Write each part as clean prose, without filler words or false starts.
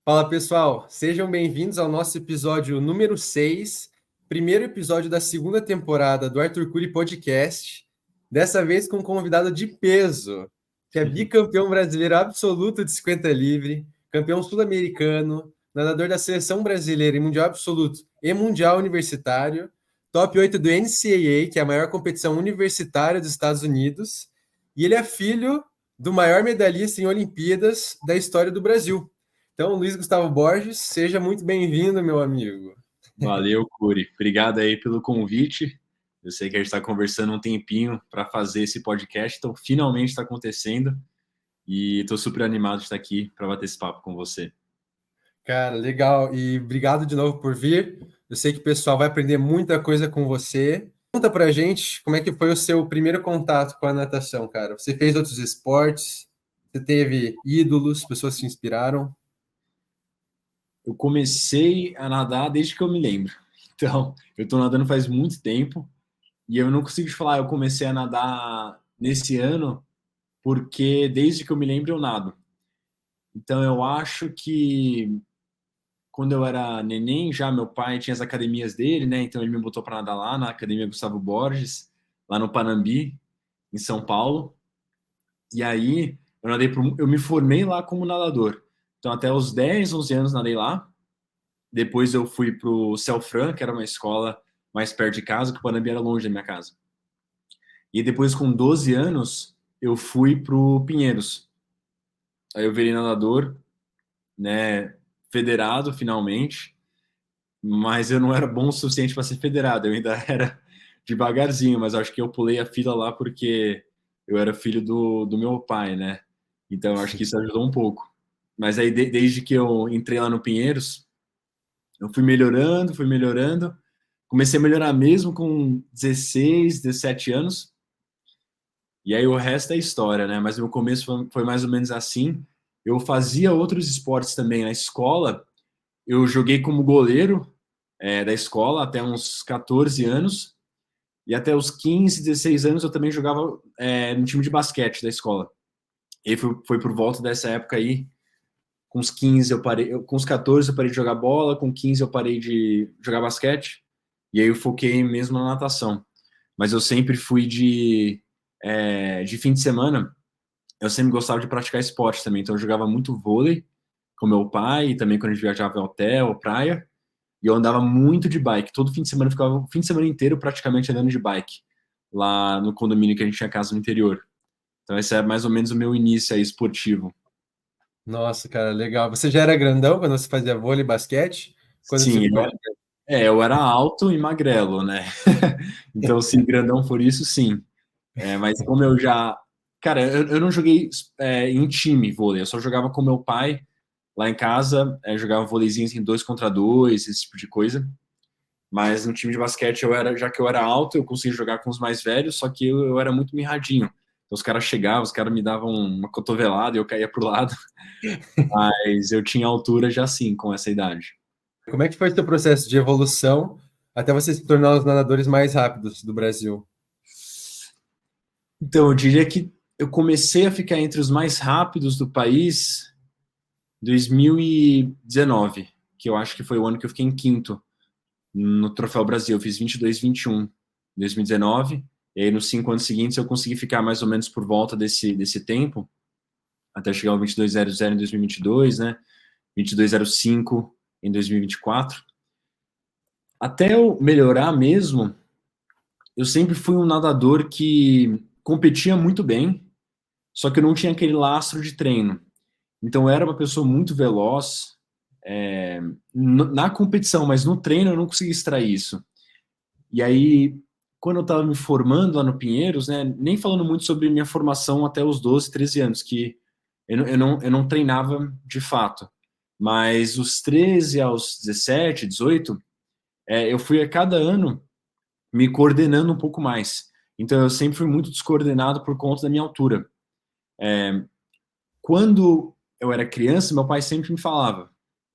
Fala pessoal, sejam bem-vindos ao nosso episódio número 6, primeiro episódio da segunda temporada do Arthur Cury Podcast, dessa vez com um convidado de peso, que é bicampeão brasileiro absoluto de 50 livre, campeão sul-americano, nadador da seleção brasileira em mundial absoluto e mundial universitário, top 8 do NCAA, que é a maior competição universitária dos Estados Unidos, e ele é filho do maior medalhista em Olimpíadas da história do Brasil. Então, Luiz Gustavo Borges, seja muito bem-vindo, meu amigo. Valeu, Cury. Obrigado aí pelo convite. Eu sei que a gente está conversando um tempinho para fazer esse podcast, então finalmente está acontecendo e estou super animado de estar aqui para bater esse papo com você. Cara, legal. E obrigado de novo por vir. Eu sei que o pessoal vai aprender muita coisa com você. Conta pra gente como é que foi o seu primeiro contato com a natação, cara. Você fez outros esportes? Você teve ídolos, pessoas que te inspiraram? Eu comecei a nadar desde que eu me lembro. Então, eu estou nadando faz muito tempo e eu não consigo te falar, eu comecei a nadar nesse ano porque desde que eu me lembro eu nado. Então, eu acho que quando eu era neném, já meu pai tinha as academias dele, né? Então ele me botou para nadar lá na Academia Gustavo Borges, lá no Panambi, em São Paulo. E aí eu me formei lá como nadador. Então até os 10, 11 anos nadei lá. Depois eu fui pro Celfran, que era uma escola mais perto de casa, que o Panambi era longe da minha casa. E depois com 12 anos eu fui pro Pinheiros. Aí eu virei nadador, né, federado finalmente. Mas eu não era bom o suficiente para ser federado, eu ainda era devagarzinho, mas acho que eu pulei a fila lá porque eu era filho do meu pai, né? Então eu acho que isso ajudou um pouco. Mas aí desde que eu entrei lá no Pinheiros, eu fui melhorando, comecei a melhorar mesmo com 16, 17 anos. E aí o resto é história, né? Mas o meu começo foi mais ou menos assim. Eu fazia outros esportes também na escola. Eu joguei como goleiro da escola até uns 14 anos. E até os 15, 16 anos eu também jogava no time de basquete da escola. E foi por volta dessa época aí. Com os 15 eu parei, com os 14 eu parei de jogar bola, com 15 eu parei de jogar basquete. E aí eu foquei mesmo na natação. Mas eu sempre fui de fim de semana, eu sempre gostava de praticar esporte também. Então eu jogava muito vôlei com meu pai, e também quando a gente viajava em hotel, praia. E eu andava muito de bike. Todo fim de semana eu ficava o fim de semana inteiro praticamente andando de bike. Lá no condomínio que a gente tinha casa no interior. Então esse é mais ou menos o meu início aí esportivo. Nossa, cara, legal. Você já era grandão quando você fazia vôlei e basquete? Quando você Sim, foi? eu era alto e magrelo, né? Então, se grandão for isso, sim. Mas como eu já... Cara, eu não joguei em time vôlei. Eu só jogava com meu pai lá em casa. Jogava vôleizinho em 2 contra 2, esse tipo de coisa. Mas no time de basquete, já que eu era alto, eu conseguia jogar com os mais velhos, só que eu era muito mirradinho. Então os caras chegavam, os caras me davam uma cotovelada e eu caía pro lado. Mas eu tinha altura já sim, com essa idade. Como é que foi o seu processo de evolução até você se tornar um dos nadadores mais rápidos do Brasil? Então, eu diria que eu comecei a ficar entre os mais rápidos do país em 2019, que eu acho que foi o ano que eu fiquei em quinto no Troféu Brasil. Eu fiz 22,21 em 2019. E aí, nos 5 anos seguintes, eu consegui ficar mais ou menos por volta desse tempo, até chegar ao 22,00 em 2022, né? 22,05 em 2024. Até eu melhorar mesmo, eu sempre fui um nadador que competia muito bem, só que eu não tinha aquele lastro de treino. Então eu era uma pessoa muito veloz na competição, mas no treino eu não conseguia extrair isso. E aí, quando eu estava me formando lá no Pinheiros, né, nem falando muito sobre minha formação até os 12, 13 anos, que eu não treinava de fato. Mas os 13 aos 17, 18, eu fui a cada ano me coordenando um pouco mais. Então eu sempre fui muito descoordenado por conta da minha altura. Quando eu era criança, meu pai sempre me falava,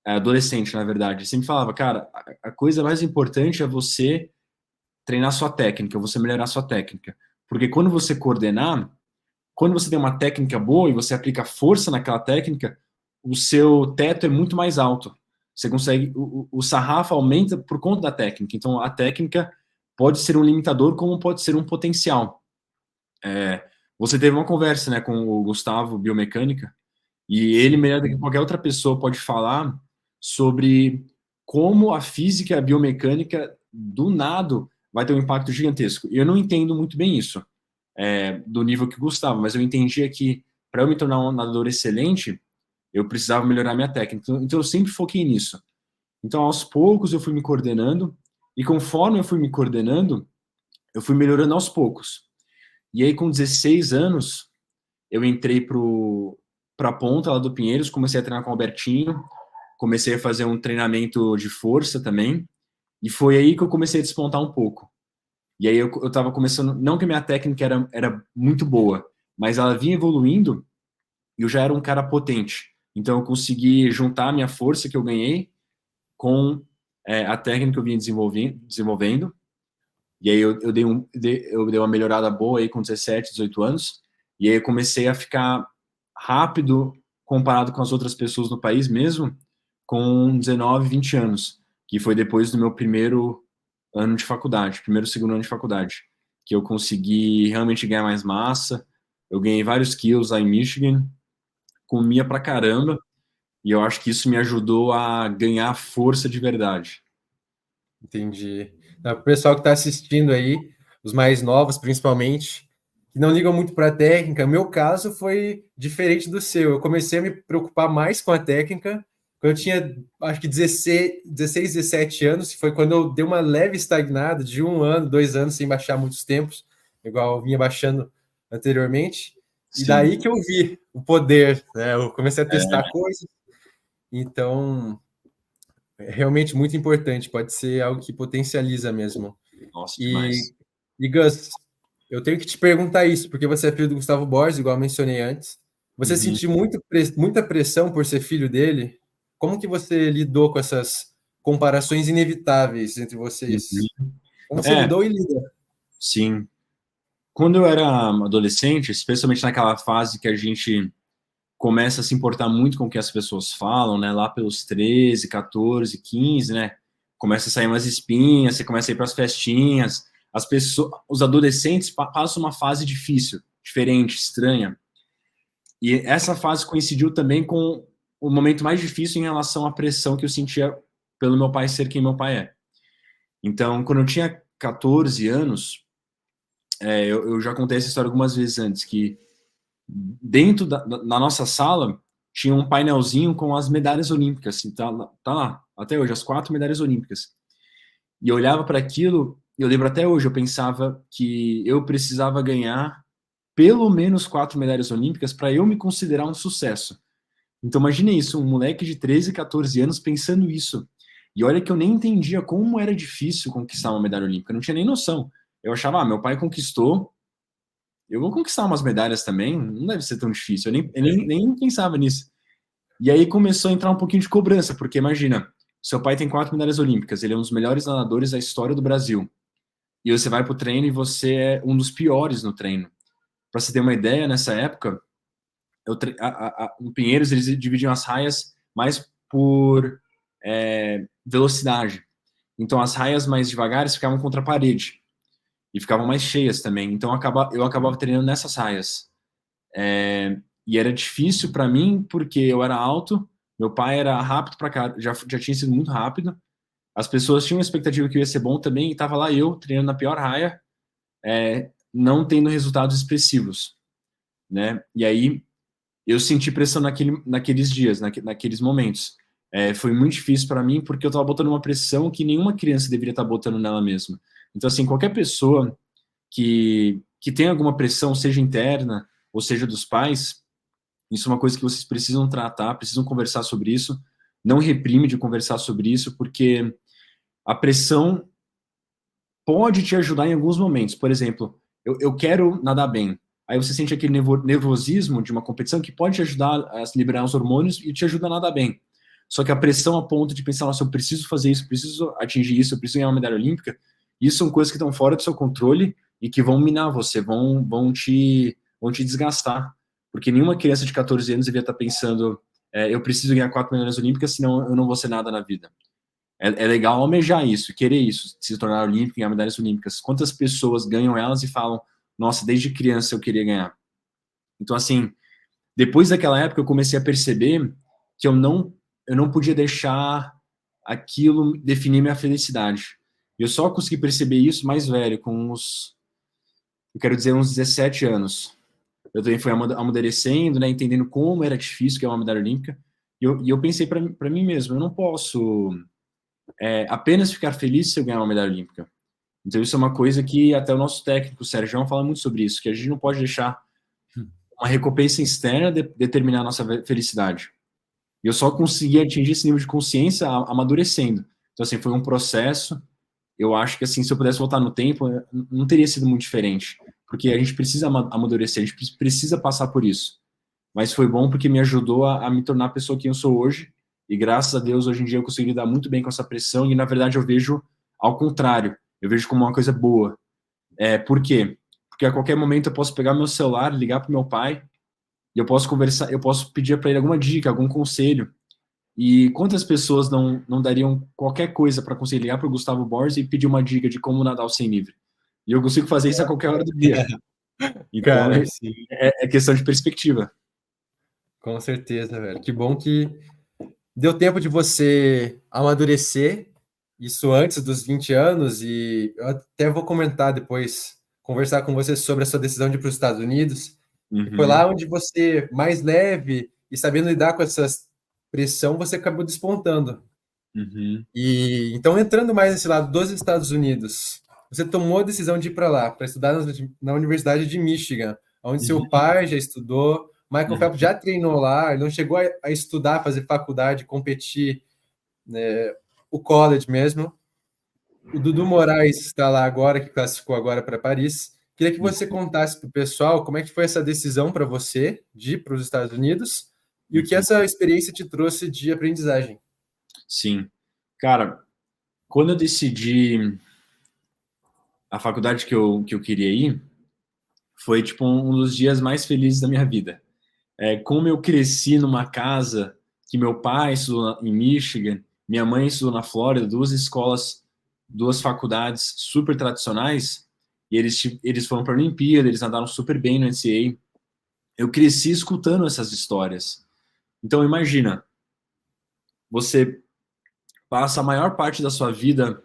adolescente na verdade, sempre falava, cara, a coisa mais importante é você treinar sua técnica, você melhorar sua técnica. Porque quando você coordenar, quando você tem uma técnica boa e você aplica força naquela técnica, o seu teto é muito mais alto. Você consegue, o sarrafo aumenta por conta da técnica. Então, a técnica pode ser um limitador, como pode ser um potencial. Você teve uma conversa, né, com o Gustavo, biomecânica, e ele, melhor do que qualquer outra pessoa, pode falar sobre como a física e a biomecânica do nado vai ter um impacto gigantesco. E eu não entendo muito bem isso, do nível que o Gustavo, mas eu entendia que para eu me tornar um nadador excelente, eu precisava melhorar minha técnica. Então eu sempre foquei nisso. Então, aos poucos, eu fui me coordenando, e conforme eu fui me coordenando, eu fui melhorando aos poucos. E aí, com 16 anos, eu entrei para a ponta lá do Pinheiros, comecei a treinar com o Albertinho, comecei a fazer um treinamento de força também, e foi aí que eu comecei a despontar um pouco. E aí eu tava começando, não que a minha técnica era muito boa, mas ela vinha evoluindo e eu já era um cara potente. Então eu consegui juntar a minha força que eu ganhei com a técnica que eu vinha desenvolvendo. E aí eu dei uma melhorada boa aí com 17, 18 anos. E aí eu comecei a ficar rápido comparado com as outras pessoas no país mesmo, com 19, 20 anos, que foi depois do meu primeiro ano de faculdade, primeiro, segundo ano de faculdade, que eu consegui realmente ganhar mais massa. Eu ganhei vários quilos lá em Michigan, comia pra caramba, e eu acho que isso me ajudou a ganhar força de verdade. Entendi. Para o pessoal que está assistindo aí, os mais novos principalmente, que não ligam muito para a técnica, meu caso foi diferente do seu. Eu comecei a me preocupar mais com a técnica quando eu tinha, acho que 16, 17 anos, que foi quando eu dei uma leve estagnada de 1 ano, 2 anos, sem baixar muitos tempos, igual eu vinha baixando anteriormente. E Sim. daí que eu vi o poder, né? Eu comecei a testar É, coisas. Então, é realmente muito importante, pode ser algo que potencializa mesmo. nossa, E, demais. e Gus, eu tenho que te perguntar isso, porque você é filho do Gustavo Borges, igual eu mencionei antes. Você Uhum. sentiu muita pressão por ser filho dele? Como que você lidou com essas comparações inevitáveis entre vocês? Uhum. Como você É, lidou e lida? sim. Quando eu era adolescente, especialmente naquela fase que a gente começa a se importar muito com o que as pessoas falam, né? Lá pelos 13, 14, 15, né? Começa a sair umas espinhas, você começa a ir para as festinhas. As pessoas, os adolescentes passam uma fase difícil, diferente, estranha. E essa fase coincidiu também com o momento mais difícil em relação à pressão que eu sentia pelo meu pai ser quem meu pai é. Então, quando eu tinha 14 anos, eu já contei essa história algumas vezes antes, que dentro na nossa sala tinha um painelzinho com as medalhas olímpicas, assim, tá lá, até hoje, as 4 medalhas olímpicas. E eu olhava para aquilo, e eu lembro até hoje, eu pensava que eu precisava ganhar pelo menos 4 medalhas olímpicas para eu me considerar um sucesso. Então imagine isso, um moleque de 13, 14 anos pensando isso. E olha que eu nem entendia como era difícil conquistar uma medalha olímpica, eu não tinha nem noção. Eu achava, meu pai conquistou, eu vou conquistar umas medalhas também, não deve ser tão difícil. Eu nem pensava nisso. E aí começou a entrar um pouquinho de cobrança, porque imagina, seu pai tem 4 medalhas olímpicas, ele é um dos melhores nadadores da história do Brasil. E você vai pro treino e você é um dos piores no treino. Para você ter uma ideia, nessa época, no Pinheiros eles dividiam as raias mais por velocidade. Então as raias mais devagares ficavam contra a parede e ficavam mais cheias também. Então eu acabava treinando nessas raias. E era difícil para mim porque eu era alto, meu pai era rápido para cá, já tinha sido muito rápido. As pessoas tinham uma expectativa que eu ia ser bom também e estava lá eu treinando na pior raia, não tendo resultados expressivos, né? E aí eu senti pressão naqueles dias, naqueles momentos. Foi muito difícil para mim porque eu estava botando uma pressão que nenhuma criança deveria estar botando nela mesma. Então, assim, qualquer pessoa que tem alguma pressão, seja interna ou seja dos pais, isso é uma coisa que vocês precisam tratar, precisam conversar sobre isso. Não reprime de conversar sobre isso, porque a pressão pode te ajudar em alguns momentos. Por exemplo, eu quero nadar bem. Aí você sente aquele nervosismo de uma competição que pode te ajudar a liberar os hormônios e te ajuda a nadar bem. Só que a pressão a ponto de pensar, nossa, eu preciso fazer isso, preciso atingir isso, eu preciso ganhar uma medalha olímpica, isso são coisas que estão fora do seu controle e que vão minar você, vão te desgastar. Porque nenhuma criança de 14 anos devia estar pensando, eu preciso ganhar 4 medalhas olímpicas, senão eu não vou ser nada na vida. É legal almejar isso, querer isso, se tornar olímpico, ganhar medalhas olímpicas. Quantas pessoas ganham elas e falam, nossa, desde criança eu queria ganhar. Então, assim, depois daquela época eu comecei a perceber que eu não podia deixar aquilo definir minha felicidade. Eu só consegui perceber isso mais velho, com eu quero dizer, uns 17 anos. Eu também fui amadurecendo, né, entendendo como era difícil ganhar uma medalha olímpica. E eu pensei para mim mesmo, eu não posso apenas ficar feliz se eu ganhar uma medalha olímpica. Então isso é uma coisa que até o nosso técnico, o Sérgio, fala muito sobre isso, que a gente não pode deixar uma recompensa externa determinar a nossa felicidade. E eu só consegui atingir esse nível de consciência amadurecendo. Então, assim, foi um processo. Eu acho que, assim, se eu pudesse voltar no tempo, não teria sido muito diferente. Porque a gente precisa amadurecer, a gente precisa passar por isso. Mas foi bom porque me ajudou a me tornar a pessoa que eu sou hoje. E graças a Deus, hoje em dia, eu consigo lidar muito bem com essa pressão. E, na verdade, eu vejo ao contrário. Eu vejo como uma coisa boa. Por quê? Porque a qualquer momento eu posso pegar meu celular, ligar para meu pai, e eu posso conversar, eu posso pedir para ele alguma dica, algum conselho. E quantas pessoas não dariam qualquer coisa para conseguir ligar para o Gustavo Borges e pedir uma dica de como nadar o 100 livre? E eu consigo fazer isso a qualquer hora do dia. Então, Cara, sim, é questão de perspectiva. com certeza, velho. Que bom que deu tempo de você amadurecer isso antes dos 20 anos, e eu até vou comentar depois, conversar com você sobre a sua decisão de ir para os Estados Unidos. E foi Uhum, lá onde você, mais leve e sabendo lidar com essa pressão, você acabou despontando. uhum, E então, entrando mais nesse lado dos Estados Unidos, você tomou a decisão de ir para lá, para estudar na Universidade de Michigan, onde seu uhum, pai já estudou, Michael uhum, Phelps já treinou lá, ele não chegou a estudar, fazer faculdade, competir, o college mesmo. O Dudu Moraes está lá agora, que classificou agora para Paris. Queria que você contasse para o pessoal como é que foi essa decisão para você de ir para os Estados Unidos e o que uhum. essa experiência te trouxe de aprendizagem. Sim. Cara, quando eu decidi a faculdade que eu queria ir, foi tipo um dos dias mais felizes da minha vida. Como eu cresci numa casa que meu pai estudou em Michigan, minha mãe estudou na Flórida, duas escolas, duas faculdades super tradicionais, e eles foram para a Olimpíada, eles nadaram super bem no NCAA. Eu cresci escutando essas histórias. Então imagina, você passa a maior parte da sua vida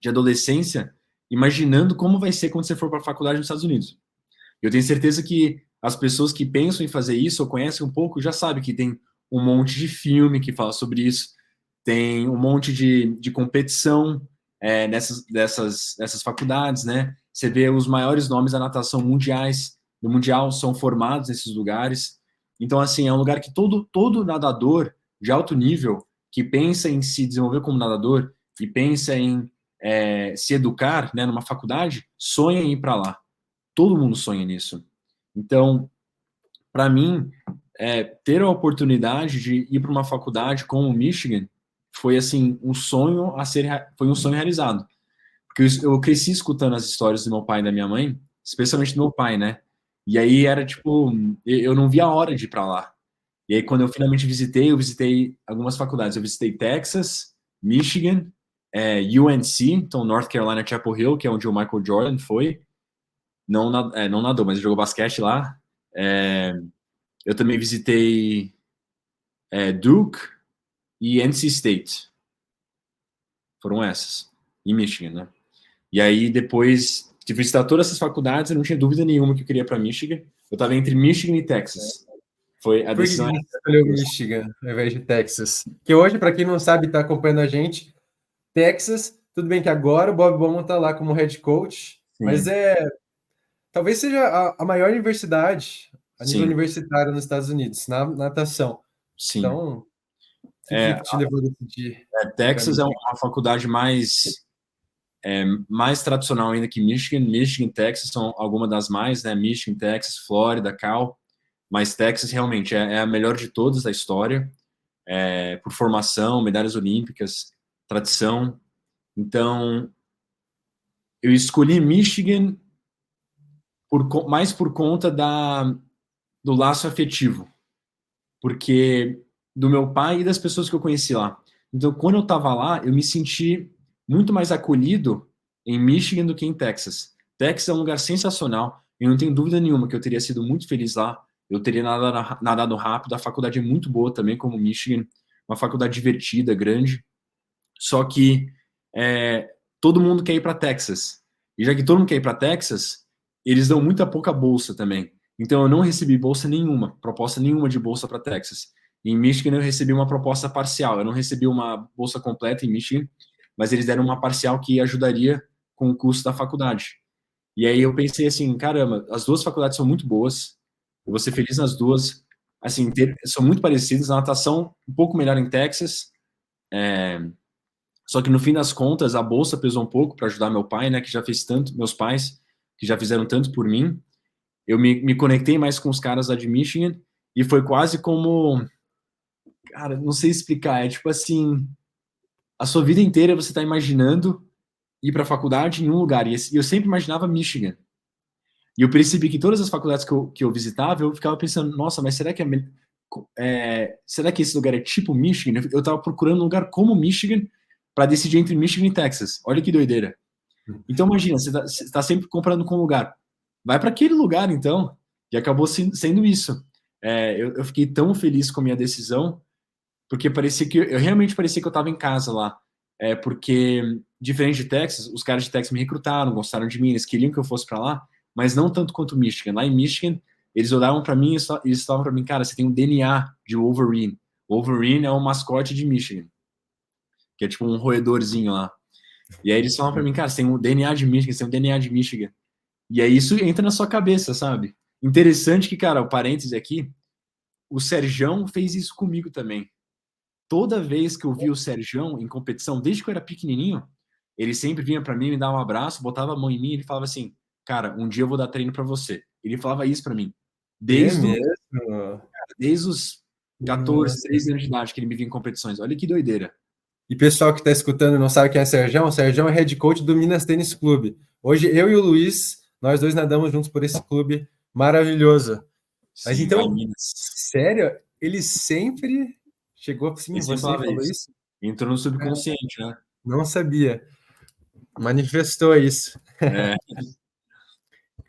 de adolescência imaginando como vai ser quando você for para a faculdade nos Estados Unidos. Eu tenho certeza que as pessoas que pensam em fazer isso ou conhecem um pouco já sabem que tem um monte de filme que fala sobre isso, tem um monte de competição nessas faculdades, né? Você vê os maiores nomes da natação mundiais, do mundial são formados nesses lugares. Então, assim, é um lugar que todo nadador de alto nível que pensa em se desenvolver como nadador e pensa em se educar, né, numa faculdade, sonha em ir para lá. Todo mundo sonha nisso. Então, para mim, ter a oportunidade de ir para uma faculdade como o Michigan foi assim um sonho foi um sonho realizado, porque eu cresci escutando as histórias do meu pai e da minha mãe, especialmente do meu pai, né? E aí era tipo, eu não via a hora de ir para lá. E aí quando eu finalmente visitei, eu visitei algumas faculdades. Eu visitei Texas, Michigan, UNC, então North Carolina Chapel Hill, que é onde o Michael Jordan foi. Não nadou, mas jogou basquete lá. É, eu também visitei Duke e NC State. Foram essas. E Michigan, né? E aí, depois de visitar todas essas faculdades, eu não tinha dúvida nenhuma que eu queria para Michigan. Eu estava entre Michigan e Texas. Foi a Por que decisão. você escolheu Michigan ao invés de Texas? Que hoje, para quem não sabe, está acompanhando a gente, Texas, tudo bem que agora o Bob Bowman está lá como head coach, mas Sim, talvez seja a maior universidade a nível sim, universitário nos Estados Unidos, na natação. sim. Então, o que, É, que te levou a decidir para Texas é Michigan? uma faculdade mais tradicional ainda que Michigan. Michigan e Texas são algumas das mais, né? Michigan, Texas, Flórida, Cal. Mas Texas realmente é a melhor de todas da história, por formação, medalhas olímpicas, tradição. Então, eu escolhi Michigan mais por conta do laço afetivo, porque do meu pai e das pessoas que eu conheci lá. Então, quando eu estava lá, eu me senti muito mais acolhido em Michigan do que em Texas. Texas é um lugar sensacional. Eu não tenho dúvida nenhuma que eu teria sido muito feliz lá. Eu teria nadado rápido. A faculdade é muito boa também, como Michigan. Uma faculdade divertida, grande. Só que todo mundo quer ir para Texas. E já que todo mundo quer ir para Texas, eles dão muita pouca bolsa também. Então eu não recebi bolsa nenhuma, proposta nenhuma de bolsa para Texas. Em Michigan eu recebi uma proposta parcial. Eu não recebi uma bolsa completa em Michigan, mas eles deram uma parcial que ajudaria com o custo da faculdade. E aí eu pensei assim, caramba, as duas faculdades são muito boas. Eu vou ser feliz nas duas. Assim, são muito parecidas. A natação um pouco melhor em Texas. Só que no fim das contas, a bolsa pesou um pouco para ajudar meu pai, né, que já fez tanto, meus pais, que já fizeram tanto por mim. Eu me conectei mais com os caras lá de Michigan e foi quase como, cara, não sei explicar, é tipo assim, a sua vida inteira você está imaginando ir para a faculdade em um lugar, e eu sempre imaginava Michigan. E eu percebi que todas as faculdades que eu visitava, eu ficava pensando, nossa, mas será que será que esse lugar é tipo Michigan? Eu estava procurando um lugar como Michigan para decidir entre Michigan e Texas. Olha que doideira. Então imagina, você tá sempre comprando com um lugar. Vai para aquele lugar, então. E acabou sendo isso. Eu fiquei tão feliz com a minha decisão, porque parecia que eu realmente parecia que eu estava em casa lá. Porque, diferente de Texas, os caras de Texas me recrutaram, gostaram de mim, eles queriam que eu fosse para lá, mas não tanto quanto Michigan. Lá em Michigan, eles olhavam para mim e eles falavam para mim, cara, você tem um DNA de Wolverine. O Wolverine é o mascote de Michigan, que é tipo um roedorzinho lá. E aí eles falam para mim, cara, você tem um DNA de Michigan, você tem um DNA de Michigan. E aí isso entra na sua cabeça, sabe? Interessante que, cara, o parêntese aqui, o Serjão fez isso comigo também. Toda vez que eu vi o Serjão em competição, desde que eu era pequenininho, ele sempre vinha para mim, me dava um abraço, botava a mão em mim e ele falava assim, cara, um dia eu vou dar treino para você. Ele falava isso para mim. É Desde, mesmo? desde os 14, Nossa. 13 anos de idade que ele me via em competições. Olha que doideira. E pessoal que está escutando não sabe quem é o Serjão é head coach do Minas Tênis Clube. Hoje eu e o Luiz, nós dois nadamos juntos por esse clube maravilhoso. Mas Sim, lá em então, Minas. sério, ele sempre chegou assim Ele em sempre você e falava falou isso. isso? Entrou no subconsciente, né? Não sabia. Manifestou isso. É,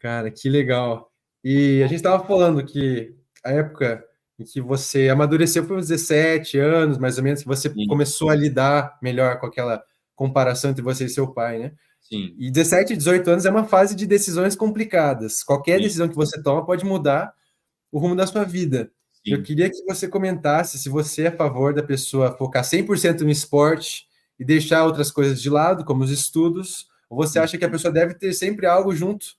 Cara, que legal. E a gente estava falando que a época em que você amadureceu foi uns 17 anos, mais ou menos, que você sim, começou a lidar melhor com aquela comparação entre você e seu pai, né? sim, E 17 e 18 anos é uma fase de decisões complicadas. Qualquer sim, decisão que você toma pode mudar o rumo da sua vida. Eu sim. queria que você comentasse se você é a favor da pessoa focar 100% no esporte e deixar outras coisas de lado, como os estudos, ou você acha que a pessoa deve ter sempre algo junto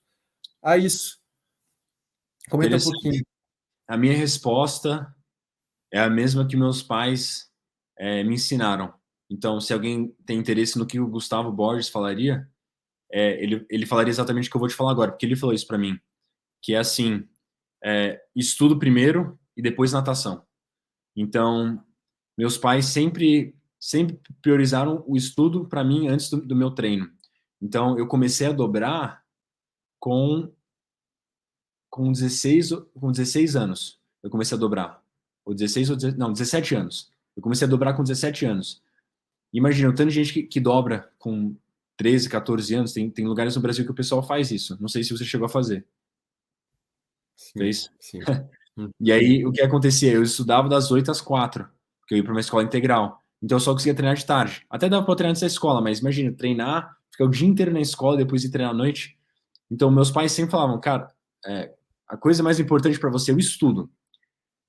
a isso? Comenta um pouquinho. Interessante. A minha resposta é a mesma que meus pais me ensinaram. Então, se alguém tem interesse no que o Gustavo Borges falaria, ele falaria exatamente o que eu vou te falar agora, porque ele falou isso para mim, que é assim, estudo primeiro e depois natação. Então, meus pais sempre priorizaram o estudo para mim antes do meu treino. Então, eu comecei a dobrar com com 16 anos. Eu comecei a dobrar. Ou 16 ou 17, não, 17 anos. Eu comecei a dobrar com 17 anos. Imagina, o tanto de gente que dobra com 13, 14 anos. Tem lugares no Brasil que o pessoal faz isso. Não sei se você chegou a fazer. Sim, Fez? sim. Hum. E aí, o que acontecia? Eu estudava das 8 às 4, porque eu ia para uma escola integral. Então, eu só conseguia treinar de tarde. Até dava para treinar antes da escola, mas imagina, treinar, ficar o dia inteiro na escola, depois ir treinar à noite. Então, meus pais sempre falavam, cara, a coisa mais importante para você é o estudo.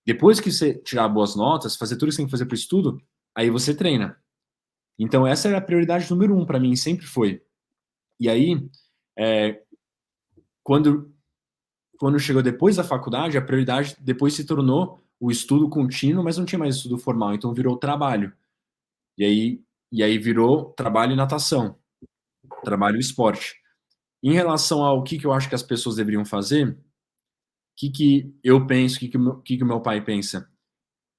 Depois que você tirar boas notas, fazer tudo que você tem que fazer para o estudo, aí você treina. Então, essa era a prioridade número 1 para mim, sempre foi. E aí, é, quando, quando chegou depois da faculdade, a prioridade depois se tornou o estudo contínuo, mas não tinha mais estudo formal, então virou trabalho. E aí virou trabalho e natação, trabalho e esporte. Em relação ao que eu acho que as pessoas deveriam fazer, o que eu penso, o que o meu pai pensa?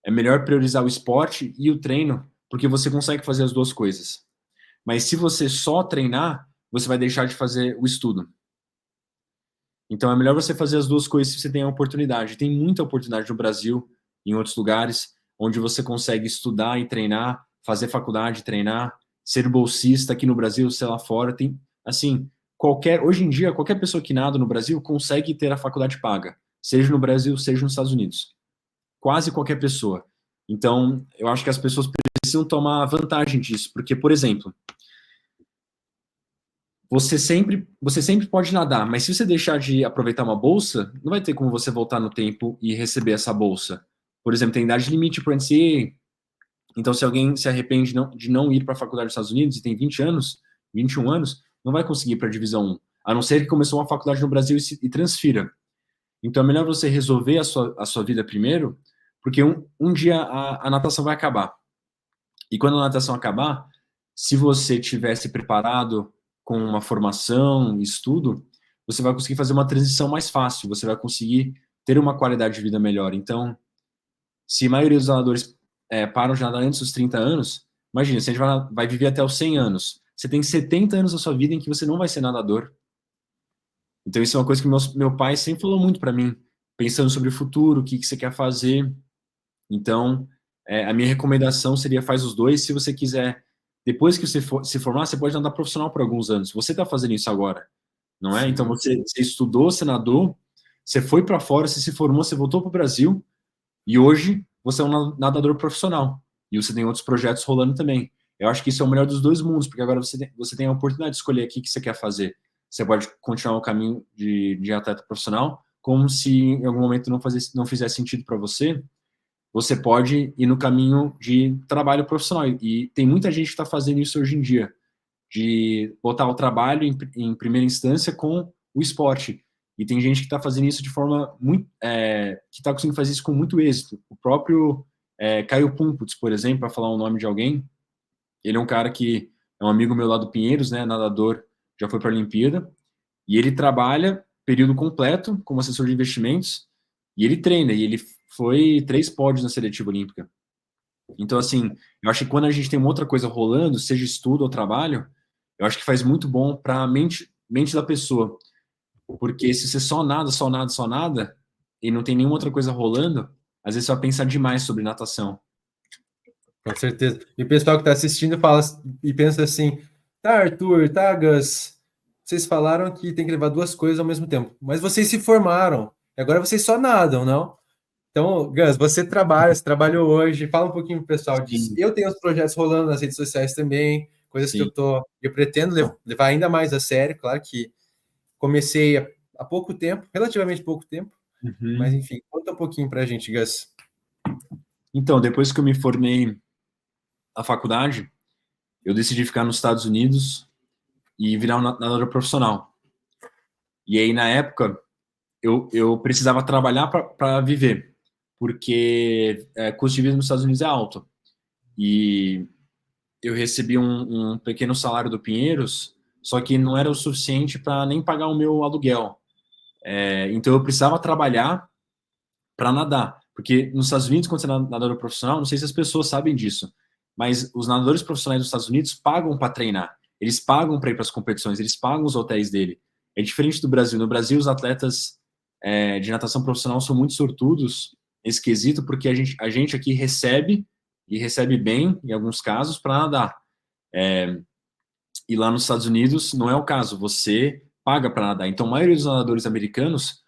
É melhor priorizar o esporte e o treino, porque você consegue fazer as duas coisas. Mas se você só treinar, você vai deixar de fazer o estudo. Então é melhor você fazer as duas coisas se você tem a oportunidade. Tem muita oportunidade no Brasil, em outros lugares. onde você consegue estudar e treinar, fazer faculdade, treinar, ser bolsista aqui no Brasil, sei lá fora, tem, assim, hoje em dia, qualquer pessoa que nada no Brasil consegue ter a faculdade paga, seja no Brasil, seja nos Estados Unidos. Quase qualquer pessoa. Então, eu acho que as pessoas precisam tomar vantagem disso, porque, por exemplo, você sempre pode nadar, mas se você deixar de aproveitar uma bolsa, não vai ter como você voltar no tempo e receber essa bolsa. Por exemplo, tem idade limite para o NCAA. Então, se alguém se arrepende de não ir para a faculdade dos Estados Unidos e tem 20 anos, 21 anos, não vai conseguir ir para a divisão 1, a não ser que começou uma faculdade no Brasil e transfira. Então, é melhor você resolver a sua vida primeiro, porque um dia a natação vai acabar. E quando a natação acabar, se você tivesse preparado com uma formação, estudo, você vai conseguir fazer uma transição mais fácil, você vai conseguir ter uma qualidade de vida melhor. Então, se a maioria dos nadadores param de nadar antes dos 30 anos, imagina, se a gente vai viver até os 100 anos, você tem 70 anos da sua vida em que você não vai ser nadador. Então, isso é uma coisa que meu pai sempre falou muito para mim, pensando sobre o futuro, o que você quer fazer. Então, a minha recomendação seria faz os dois. Se você quiser, depois que você se formar, você pode nadar profissional por alguns anos. Você está fazendo isso agora, não é? Sim. Então, você estudou, você nadou, você foi para fora, você se formou, você voltou para o Brasil e hoje você é um nadador profissional. E você tem outros projetos rolando também. Eu acho que isso é o melhor dos dois mundos, porque agora você tem a oportunidade de escolher aqui o que você quer fazer. Você pode continuar o caminho de atleta profissional, como se em algum momento não fizer sentido para você, você pode ir no caminho de trabalho profissional. E tem muita gente que está fazendo isso hoje em dia, de botar o trabalho em primeira instância com o esporte. E tem gente que está fazendo isso de forma muito... que está conseguindo fazer isso com muito êxito. O próprio Caio Pumputz, por exemplo, para falar o nome de alguém, ele é um cara que é um amigo meu lá do Pinheiros, né, nadador, já foi para a Olimpíada, e ele trabalha período completo como assessor de investimentos, e ele treina, e ele foi 3 pódios na seletiva olímpica. Então, assim, eu acho que quando a gente tem uma outra coisa rolando, seja estudo ou trabalho, eu acho que faz muito bom para a mente da pessoa. Porque se você só nada, e não tem nenhuma outra coisa rolando, às vezes você vai pensar demais sobre natação. Com certeza. E o pessoal que está assistindo fala e pensa assim: tá, Arthur, tá, Gus, vocês falaram que tem que levar duas coisas ao mesmo tempo, mas vocês se formaram, e agora vocês só nadam, não? Então, Gus, você trabalhou hoje, fala um pouquino pro pessoal disso. Sim, Eu tenho os projetos rolando nas redes sociais também, coisas que sim. eu pretendo levar ainda mais a sério, claro que comecei há pouco tempo, relativamente pouco tempo, mas Uhum. enfim, conta um pouquinho pra gente, Gus. Então, depois que eu me formei na faculdade, eu decidi ficar nos Estados Unidos e virar um nadador profissional. E aí, na época, eu precisava trabalhar para viver, porque custo de vida nos Estados Unidos é alto. E eu recebi um pequeno salário do Pinheiros, só que não era o suficiente para nem pagar o meu aluguel. Então eu precisava trabalhar para nadar, porque nos Estados Unidos, quando você é nadador profissional, não sei se as pessoas sabem disso, mas os nadadores profissionais dos Estados Unidos pagam para treinar, eles pagam para ir para as competições, eles pagam os hotéis dele. É diferente do Brasil. No Brasil, os atletas de natação profissional são muito sortudos nesse quesito, porque a gente aqui recebe, e recebe bem, em alguns casos, para nadar. E lá nos Estados Unidos não é o caso, você paga para nadar. Então, a maioria dos nadadores americanos,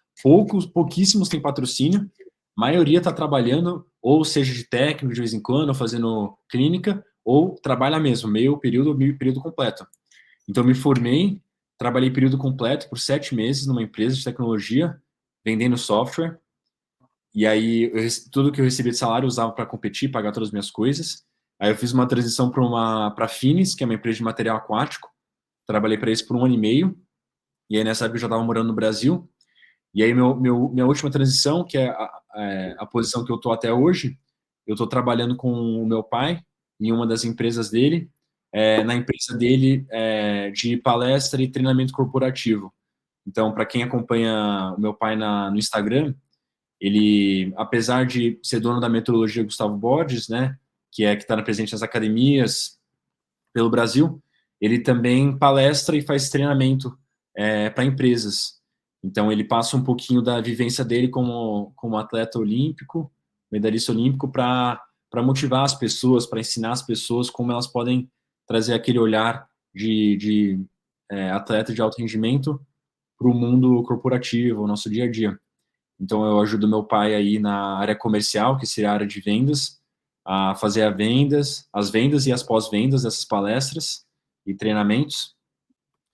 pouquíssimos têm patrocínio, a maioria está trabalhando, ou seja, de técnico de vez em quando, ou fazendo clínica, ou trabalha mesmo, meio período ou meio período completo. Então, me formei, trabalhei período completo por 7 meses numa empresa de tecnologia, vendendo software, e aí tudo que eu recebia de salário eu usava para competir, pagar todas as minhas coisas. Aí eu fiz uma transição para a Finis, que é uma empresa de material aquático. Trabalhei para eles por 1 ano e meio. E aí nessa época eu já estava morando no Brasil. E aí minha última transição, que é a posição que eu estou até hoje, eu estou trabalhando com o meu pai em uma das empresas dele, na empresa dele de palestra e treinamento corporativo. Então, para quem acompanha o meu pai no Instagram, ele, apesar de ser dono da metodologia Gustavo Borges, né, que está presente nas academias pelo Brasil, ele também palestra e faz treinamento para empresas. Então, ele passa um pouquinho da vivência dele como atleta olímpico, medalhista olímpico, para para motivar as pessoas, para ensinar as pessoas como elas podem trazer aquele olhar de atleta de alto rendimento para o mundo corporativo, o nosso dia a dia. Então, eu ajudo meu pai aí na área comercial, que seria a área de vendas, a fazer as vendas e as pós-vendas dessas palestras e treinamentos.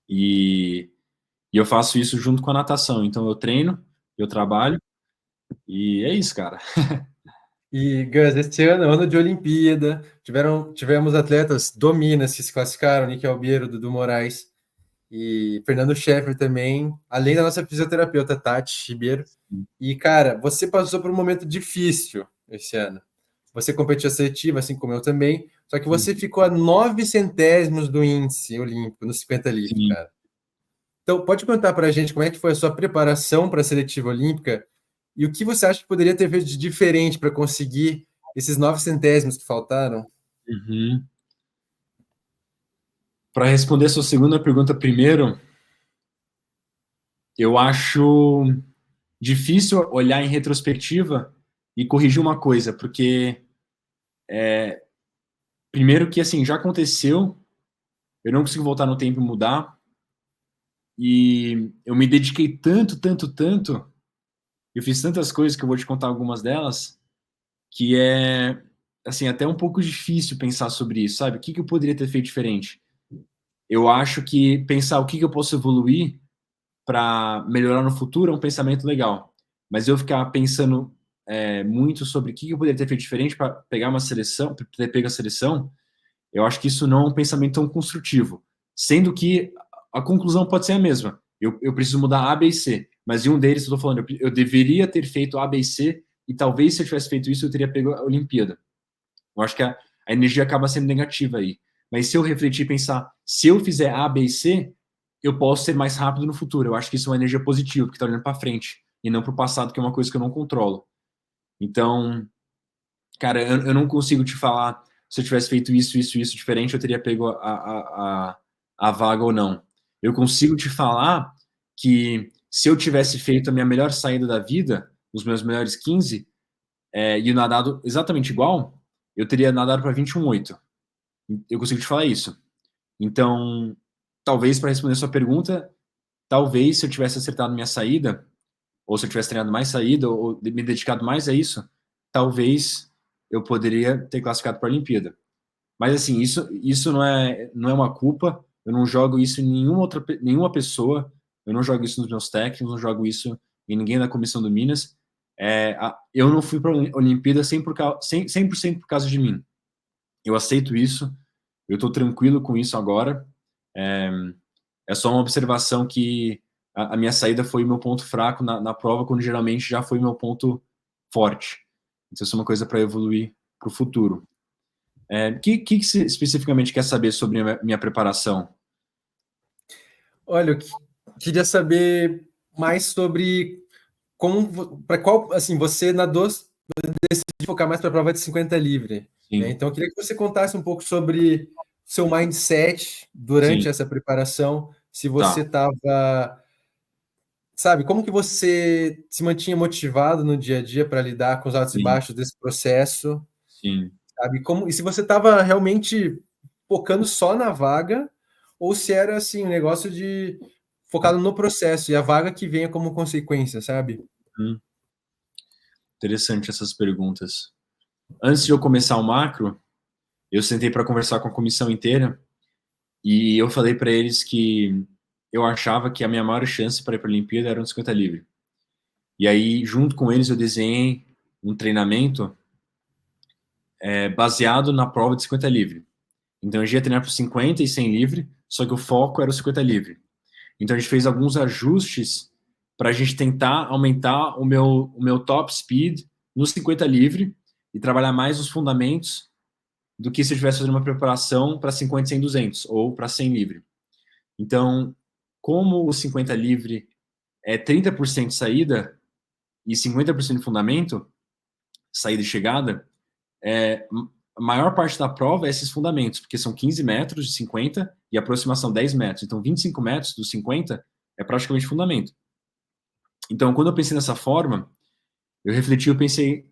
E eu faço isso junto com a natação. Então, eu treino, eu trabalho, e é isso, cara. E, Gus, este ano de Olimpíada, tivemos atletas do Minas que se classificaram, Nick Albiero, Dudu Moraes e Fernando Scheffer também, além da nossa fisioterapeuta, Tati Ribeiro. E, cara, você passou por um momento difícil esse ano. Você competiu seletiva, assim como eu também, só que você ficou a 9 centésimos do índice olímpico no 50 livre, Sim. cara. Então, pode contar pra gente como é que foi a sua preparação para a seletiva olímpica e o que você acha que poderia ter feito de diferente para conseguir esses 9 centésimos que faltaram? Uhum. Para responder a sua segunda pergunta primeiro, eu acho difícil olhar em retrospectiva e corrigir uma coisa, porque primeiro que assim já aconteceu, eu não consigo voltar no tempo e mudar, e eu me dediquei tanto, eu fiz tantas coisas que eu vou te contar algumas delas, que é assim até um pouco difícil pensar sobre isso, sabe? O que eu poderia ter feito diferente? Eu acho que pensar o que eu posso evoluir para melhorar no futuro é um pensamento legal. Mas eu ficar pensando muito sobre o que eu poderia ter feito diferente para pegar uma seleção, para ter pego a seleção, eu acho que isso não é um pensamento tão construtivo. Sendo que a conclusão pode ser a mesma. Eu preciso mudar A, B e C. Mas em um deles, eu estou falando, eu deveria ter feito A, B e C, e talvez se eu tivesse feito isso, eu teria pego a Olimpíada. Eu acho que a energia acaba sendo negativa aí. Mas se eu refletir e pensar, se eu fizer A, B e C, eu posso ser mais rápido no futuro. Eu acho que isso é uma energia positiva, porque está olhando para frente, e não para o passado, que é uma coisa que eu não controlo. Então, cara, eu não consigo te falar se eu tivesse feito isso diferente, eu teria pego a vaga ou não. Eu consigo te falar que se eu tivesse feito a minha melhor saída da vida, os meus melhores 15, e nadado exatamente igual, eu teria nadado para 21,8. Eu consigo te falar isso. Então, talvez para responder a sua pergunta, talvez se eu tivesse acertado minha saída, ou se eu tivesse treinado mais saída, ou me dedicado mais a isso, talvez eu poderia ter classificado para a Olimpíada. Mas assim, isso não é uma culpa, eu não jogo isso em nenhuma pessoa, eu não jogo isso nos meus técnicos, não jogo isso em ninguém da comissão do Minas. Eu não fui para a Olimpíada 100% por causa de mim. Eu aceito isso, eu estou tranquilo com isso agora. É só uma observação que a minha saída foi o meu ponto fraco na prova, quando geralmente já foi meu ponto forte. Então, isso é uma coisa para evoluir para o futuro. Que você especificamente quer saber sobre a minha preparação? Olha, eu queria saber mais sobre para qual, assim, você nadou, decidiu focar mais para a prova de 50 livre, né? Sim, Então, eu queria que você contasse um pouco sobre seu mindset durante sim, essa preparação, se você tá, estava, sabe, como que você se mantinha motivado no dia a dia para lidar com os altos e sim, baixos desse processo, sim. sabe? E se você estava realmente focando só na vaga, ou se era assim, um negócio de focado no processo e a vaga que venha como consequência, sabe? Hum, Interessante essas perguntas. Antes de eu começar o macro, eu sentei para conversar com a comissão inteira e eu falei para eles que eu achava que a minha maior chance para ir para a Olimpíada era no 50 livre. E aí, junto com eles, eu desenhei um treinamento baseado na prova de 50 livre. Então, eu ia treinar para 50 e 100 livre, só que o foco era o 50 livre. Então, a gente fez alguns ajustes para a gente tentar aumentar o meu top speed no 50 livre e trabalhar mais os fundamentos do que se eu estivesse fazendo uma preparação para 50, 100, 200 ou para 100 livre. Então, como o 50 livre é 30% saída e 50% de fundamento, saída e chegada, a maior parte da prova é esses fundamentos, porque são 15 metros de 50 e aproximação 10 metros. Então, 25 metros dos 50 é praticamente fundamento. Então, quando eu pensei nessa forma, eu refleti, eu pensei,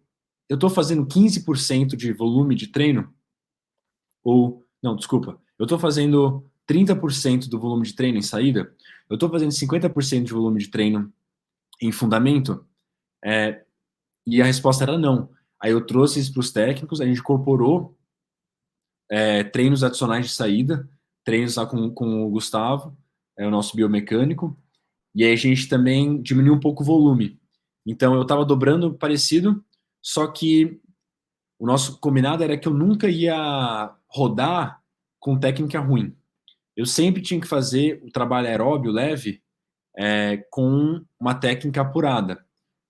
eu estou fazendo 15% de volume de treino, ou, não, desculpa, eu estou fazendo 30% do volume de treino em saída, eu estou fazendo 50% de volume de treino em fundamento, e a resposta era não. Aí eu trouxe isso para os técnicos, a gente incorporou treinos adicionais de saída, treinos lá com o Gustavo, o nosso biomecânico, e aí a gente também diminuiu um pouco o volume. Então eu estava dobrando parecido, só que o nosso combinado era que eu nunca ia rodar com técnica ruim. Eu sempre tinha que fazer o trabalho aeróbio leve com uma técnica apurada.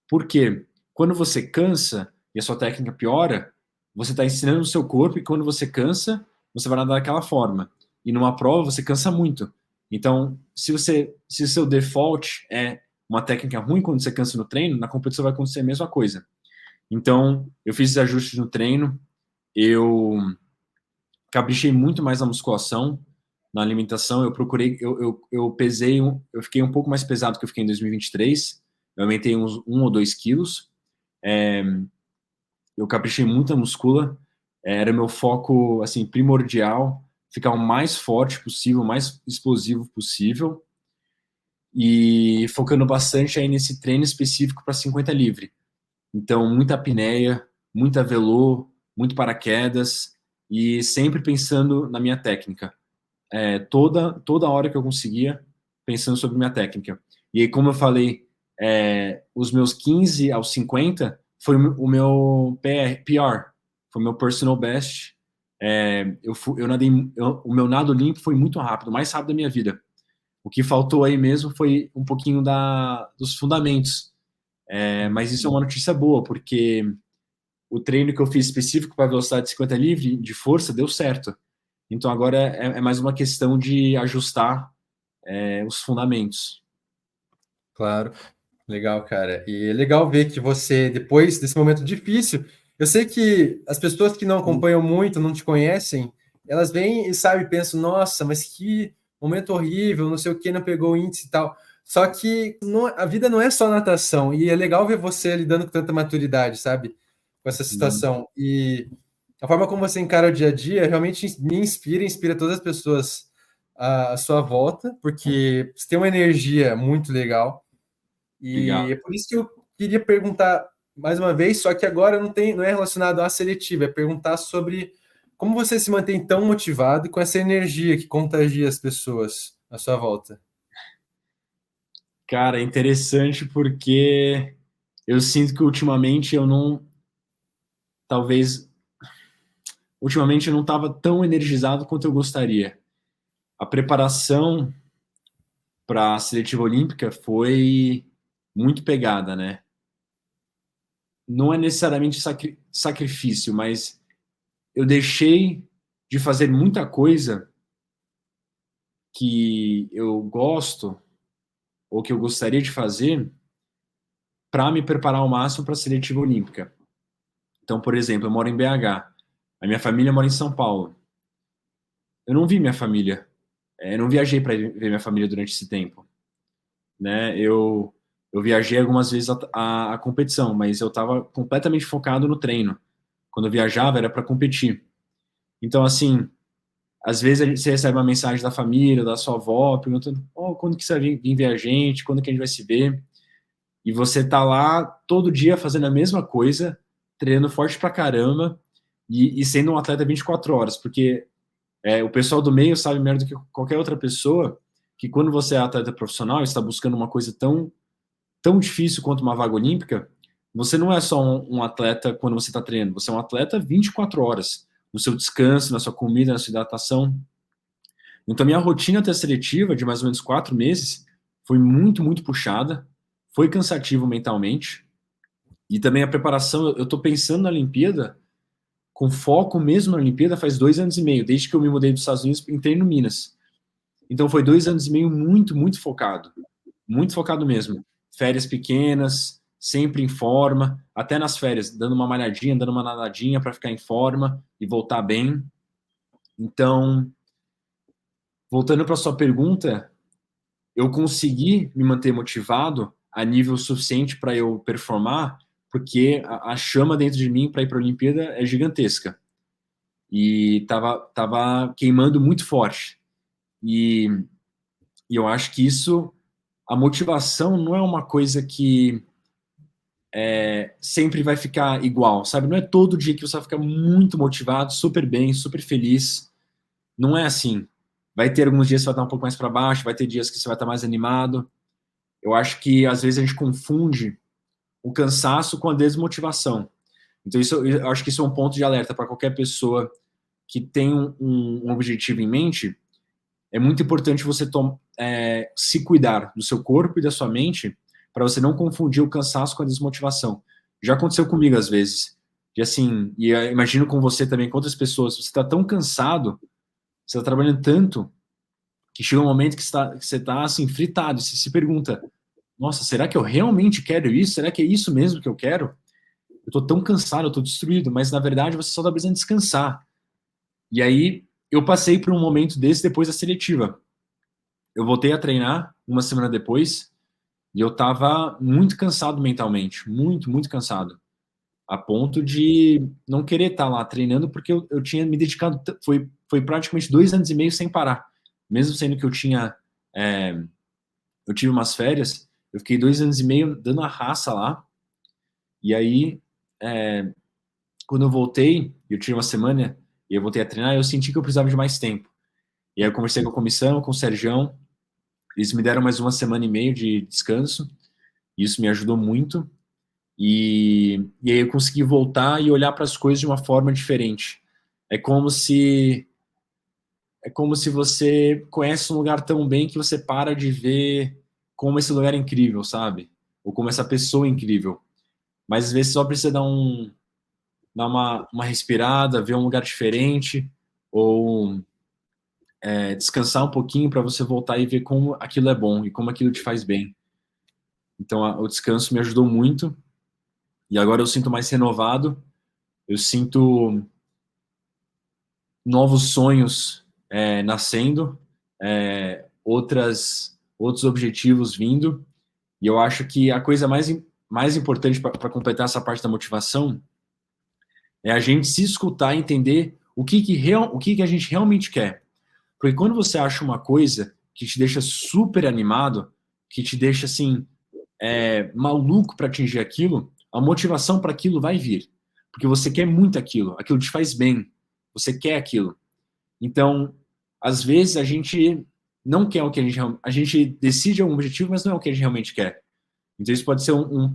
Por quê? Quando você cansa e a sua técnica piora, você está ensinando o seu corpo e quando você cansa, você vai nadar daquela forma. E numa prova você cansa muito. Então, se o seu default é uma técnica ruim quando você cansa no treino, na competição vai acontecer a mesma coisa. Então, eu fiz ajustes no treino, eu caprichei muito mais na musculação, na alimentação, eu procurei, eu pesei, eu fiquei um pouco mais pesado que eu fiquei em 2023, eu aumentei uns 1 ou 2 quilos, eu caprichei muito na muscula, era meu foco, assim, primordial, ficar o mais forte possível, o mais explosivo possível, e focando bastante aí nesse treino específico para 50 livre. Então, muita apneia, muita velô, muito paraquedas, e sempre pensando na minha técnica. Toda hora que eu conseguia, pensando sobre minha técnica. E aí, como eu falei, os meus 15 aos 50 foi o meu PR, foi o meu personal best. Eu nadei, o meu nado limpo foi muito rápido, o mais rápido da minha vida. O que faltou aí mesmo foi um pouquinho dos fundamentos. Mas isso é uma notícia boa, porque o treino que eu fiz específico para velocidade de 50 livre, de força, deu certo. Então agora é mais uma questão de ajustar os fundamentos. Claro. Legal, cara. E é legal ver que você, depois desse momento difícil, eu sei que as pessoas que não acompanham muito, não te conhecem, elas vêm e, sabe, pensam, nossa, mas que momento horrível, não sei o que, não pegou o índice e tal. Só que a vida não é só natação, e é legal ver você lidando com tanta maturidade, sabe, com essa situação. E a forma como você encara o dia a dia realmente me inspira, inspira todas as pessoas à sua volta, porque você tem uma energia muito legal. E Obrigado. é por isso que eu queria perguntar mais uma vez, só que agora não é relacionado à seletiva, é perguntar sobre como você se mantém tão motivado e com essa energia que contagia as pessoas à sua volta. Cara, é interessante porque eu sinto que ultimamente eu não, talvez, ultimamente eu não estava tão energizado quanto eu gostaria. A preparação para a seletiva olímpica foi muito pegada, né? Não é necessariamente sacrifício, mas eu deixei de fazer muita coisa que eu gosto ou que eu gostaria de fazer para me preparar ao máximo para a seletiva olímpica. Então, por exemplo, eu moro em BH, a minha família mora em São Paulo. Eu não vi minha família, eu não viajei para ver minha família durante esse tempo, né? Eu viajei algumas vezes a competição, mas eu estava completamente focado no treino. Quando eu viajava era para competir. Então, assim, às vezes você recebe uma mensagem da família, da sua avó, perguntando: oh, quando que você vai vir ver a gente? Quando que a gente vai se ver? E você tá lá todo dia fazendo a mesma coisa, treinando forte pra caramba e sendo um atleta 24 horas, porque o pessoal do meio sabe melhor do que qualquer outra pessoa que quando você é atleta profissional e está buscando uma coisa tão difícil quanto uma vaga olímpica, você não é só um atleta quando você está treinando, você é um atleta 24 horas, no seu descanso, na sua comida, na sua hidratação. Então, minha rotina até seletiva, de mais ou menos 4 meses, foi muito, muito puxada, foi cansativo mentalmente, e também a preparação, eu estou pensando na Olimpíada, com foco mesmo na Olimpíada, faz 2 anos e meio, desde que eu me mudei dos Estados Unidos, entrei no Minas. Então, foi 2 anos e meio muito, muito focado mesmo. Férias pequenas, sempre em forma, até nas férias, dando uma malhadinha, dando uma nadadinha para ficar em forma e voltar bem. Então, voltando para sua pergunta, eu consegui me manter motivado a nível suficiente para eu performar, porque a chama dentro de mim para ir para a Olimpíada é gigantesca. E tava queimando muito forte. E eu acho que isso, a motivação não é uma coisa que sempre vai ficar igual, sabe? Não é todo dia que você vai ficar muito motivado, super bem, super feliz. Não é assim. Vai ter alguns dias que você vai estar um pouco mais para baixo, vai ter dias que você vai estar mais animado. Eu acho que às vezes a gente confunde o cansaço com a desmotivação. Então eu acho que isso é um ponto de alerta para qualquer pessoa que tem um objetivo em mente. É muito importante você se cuidar do seu corpo e da sua mente para você não confundir o cansaço com a desmotivação. Já aconteceu comigo às vezes. E assim, e eu imagino com você também, com outras pessoas, você está tão cansado, você está trabalhando tanto, que chega um momento que você está assim, fritado, e você se pergunta, nossa, será que eu realmente quero isso? Será que é isso mesmo que eu quero? Eu estou tão cansado, eu estou destruído, mas na verdade você só está precisando descansar. E aí eu passei por um momento desse depois da seletiva. Eu voltei a treinar uma semana depois e eu estava muito cansado mentalmente, muito, muito cansado, a ponto de não querer estar lá treinando porque eu tinha me dedicado, foi praticamente 2 anos e meio sem parar, mesmo sendo que eu tive umas férias, eu fiquei 2 anos e meio dando a raça lá, e aí quando eu voltei, eu tive uma semana e eu voltei a treinar, eu senti que eu precisava de mais tempo. E aí eu conversei com a comissão, com o Sergião, eles me deram mais 1 semana e meia de descanso, e isso me ajudou muito. E aí eu consegui voltar e olhar para as coisas de uma forma diferente. É como se você conhece um lugar tão bem que você para de ver como esse lugar é incrível, sabe? Ou como essa pessoa é incrível. Mas às vezes só precisa dar uma respirada, ver um lugar diferente, ou descansar um pouquinho para você voltar e ver como aquilo é bom e como aquilo te faz bem. Então o descanso me ajudou muito e agora eu sinto mais renovado, eu sinto novos sonhos nascendo, outros objetivos vindo, e eu acho que a coisa mais importante para completar essa parte da motivação é a gente se escutar e entender o que a gente realmente quer. Porque quando você acha uma coisa que te deixa super animado, que te deixa assim, maluco para atingir aquilo, a motivação para aquilo vai vir. Porque você quer muito aquilo te faz bem, você quer aquilo. Então, às vezes a gente não quer o que a gente decide um objetivo, mas não é o que a gente realmente quer. Então, isso pode ser um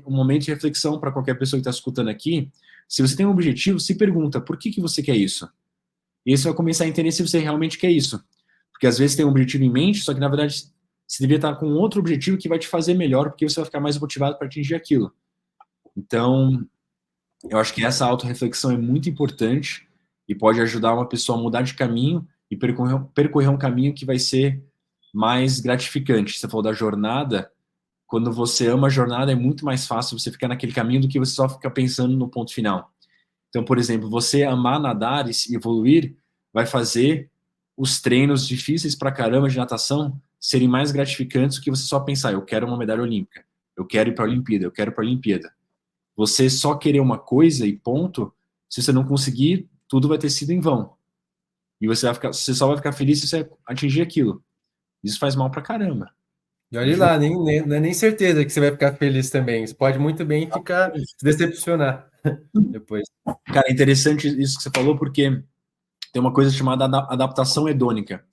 momento de reflexão para qualquer pessoa que está escutando aqui. Se você tem um objetivo, se pergunta, por que você quer isso? E aí você vai começar a entender se você realmente quer isso. Porque às vezes tem um objetivo em mente, só que na verdade você devia estar com outro objetivo que vai te fazer melhor, porque você vai ficar mais motivado para atingir aquilo. Então, eu acho que essa autorreflexão é muito importante e pode ajudar uma pessoa a mudar de caminho e percorrer um caminho que vai ser mais gratificante. Você falou da jornada. Quando você ama a jornada, é muito mais fácil você ficar naquele caminho do que você só ficar pensando no ponto final. Então, por exemplo, você amar nadar e evoluir vai fazer os treinos difíceis pra caramba de natação serem mais gratificantes do que você só pensar, eu quero uma medalha olímpica, eu quero ir para a Olimpíada, eu quero ir para a Olimpíada. Você só querer uma coisa e ponto, se você não conseguir, tudo vai ter sido em vão. E você só vai ficar feliz se você atingir aquilo. Isso faz mal pra caramba. E olha lá, não é nem certeza que você vai ficar feliz também. Você pode muito bem se decepcionar depois. Cara, é interessante isso que você falou, porque tem uma coisa chamada adaptação hedônica,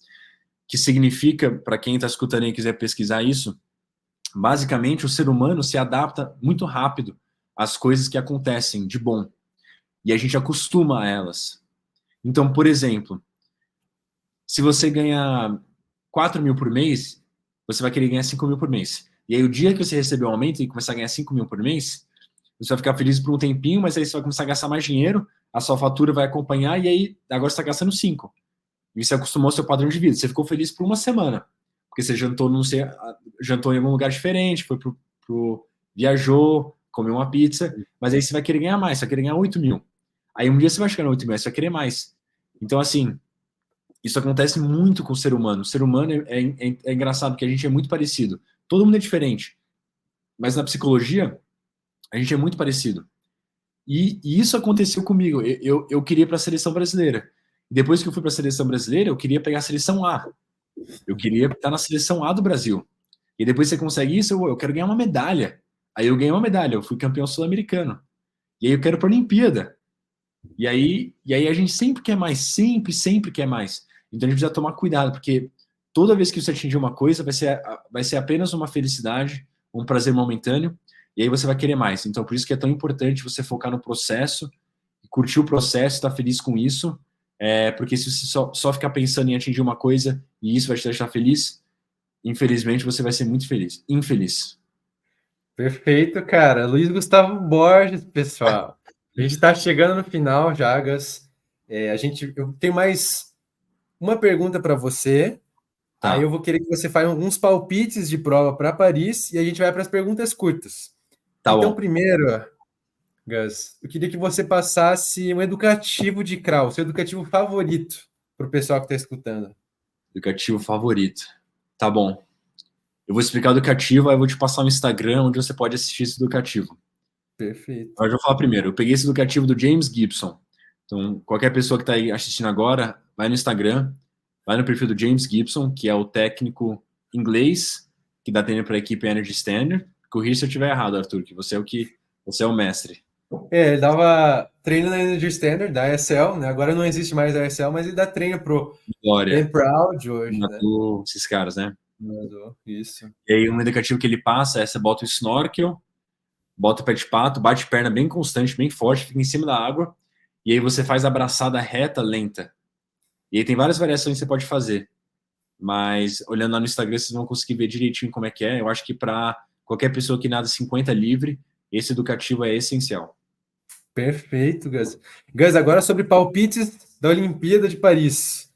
que significa, para quem está escutando e quiser pesquisar isso, basicamente o ser humano se adapta muito rápido às coisas que acontecem de bom. E a gente acostuma a elas. Então, por exemplo, se você ganhar 4 mil por mês, você vai querer ganhar 5 mil por mês. E aí, o dia que você receber um aumento e começar a ganhar 5 mil por mês, você vai ficar feliz por um tempinho, mas aí você vai começar a gastar mais dinheiro, a sua fatura vai acompanhar, e aí agora você está gastando 5. E você acostumou ao seu padrão de vida. Você ficou feliz por uma semana, porque você jantou em algum lugar diferente, viajou, comeu uma pizza, mas aí você vai querer ganhar mais, você vai querer ganhar 8 mil. Aí um dia você vai chegar no 8 mil, você vai querer mais. Então, assim, isso acontece muito com o ser humano. O ser humano é engraçado, porque a gente é muito parecido. Todo mundo é diferente. Mas na psicologia, A gente é muito parecido. E isso aconteceu comigo. Eu queria ir para a seleção brasileira. Depois que eu fui para a seleção brasileira, eu queria pegar a seleção A. Eu queria estar na seleção A do Brasil. E depois você consegue isso, eu quero ganhar uma medalha. Aí eu ganhei uma medalha, eu fui campeão sul-americano. E aí eu quero para a Olimpíada. E aí a gente sempre quer mais, sempre quer mais. Então a gente precisa tomar cuidado, porque toda vez que você atingir uma coisa, vai ser apenas uma felicidade, um prazer momentâneo, e aí você vai querer mais. Então por isso que é tão importante você focar no processo, curtir o processo, estar feliz com isso, porque se você só ficar pensando em atingir uma coisa e isso vai te deixar feliz, infelizmente você vai ser muito feliz. Infeliz. Perfeito, cara. Luiz Gustavo Borges, pessoal. A gente está chegando no final, Jagas. Eu tenho mais uma pergunta para você. Tá, Aí eu vou querer que você faça alguns palpites de prova para Paris e a gente vai para as perguntas curtas. tá Então, bom. primeiro, Gus, eu queria que você passasse um educativo de Krau, seu educativo favorito para o pessoal que está escutando. Educativo favorito. Tá bom. Eu vou explicar o educativo, aí eu vou te passar um Instagram onde você pode assistir esse educativo. Perfeito. Eu já vou falar primeiro. Eu peguei esse educativo do James Gibson. Então, qualquer pessoa que está aí assistindo agora, vai no Instagram, vai no perfil do James Gibson, que é o técnico inglês que dá treino para a equipe Energy Standard. Corrija se eu estiver errado, Arthur, que você é o mestre. Ele dava treino na Energy Standard, da ESL, né? Agora não existe mais a ESL, mas ele dá treino pro Glória, Ben Proud hoje, né? esses caras, né? Isso. E aí, um educativo que ele passa é: você bota o snorkel, bota o pé de pato, bate perna bem constante, bem forte, fica em cima da água, e aí você faz a abraçada reta, lenta. E aí tem várias variações que você pode fazer, mas olhando lá no Instagram vocês vão conseguir ver direitinho como é que é. Eu acho que para qualquer pessoa que nada 50 livre, esse educativo é essencial. Perfeito, Gus. Gus, agora sobre palpites da Olimpíada de Paris.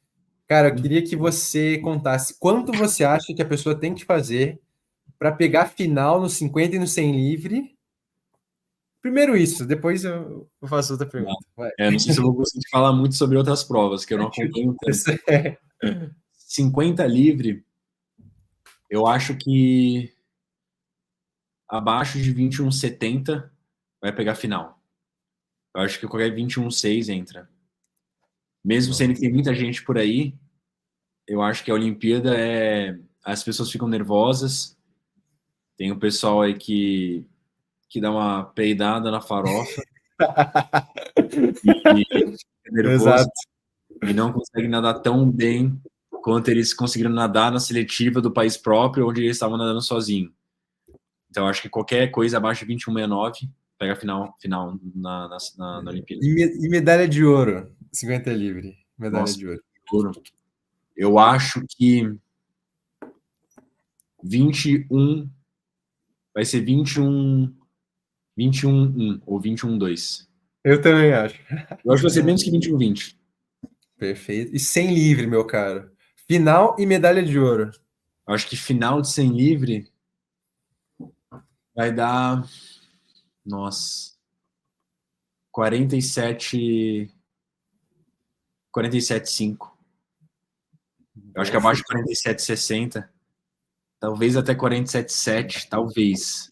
Cara, eu queria que você contasse quanto você acha que a pessoa tem que fazer para pegar a final no 50 e no 100 livre. Primeiro isso, depois eu faço outra pergunta. Vai. Não sei se eu vou conseguir falar muito sobre outras provas, que eu não acompanho tanto. 50 livre, eu acho que abaixo de 21,70 vai pegar final. Eu acho que qualquer 21,6 entra. Mesmo sendo que tem muita gente por aí, eu acho que a Olimpíada as pessoas ficam nervosas. Tem o pessoal aí que dá uma peidada na farofa e é nervoso Exato. e não consegue nadar tão bem quanto eles conseguiram nadar na seletiva do país próprio, onde eles estavam nadando sozinho. Então, acho que qualquer coisa abaixo de 21,69 pega a final na Olimpíada. E medalha de ouro, 50 livre. Medalha Nossa, de ouro. eu acho que 21 vai ser 21,1 ou 21,2. Eu também acho. Eu acho que vai ser menos que 21,20. Perfeito. E 100 livre, meu caro. Final e medalha de ouro. Eu acho que final de 100 livre vai dar, nossa, 47,5. Eu acho que abaixo de 47,60. Talvez até 47,7, talvez.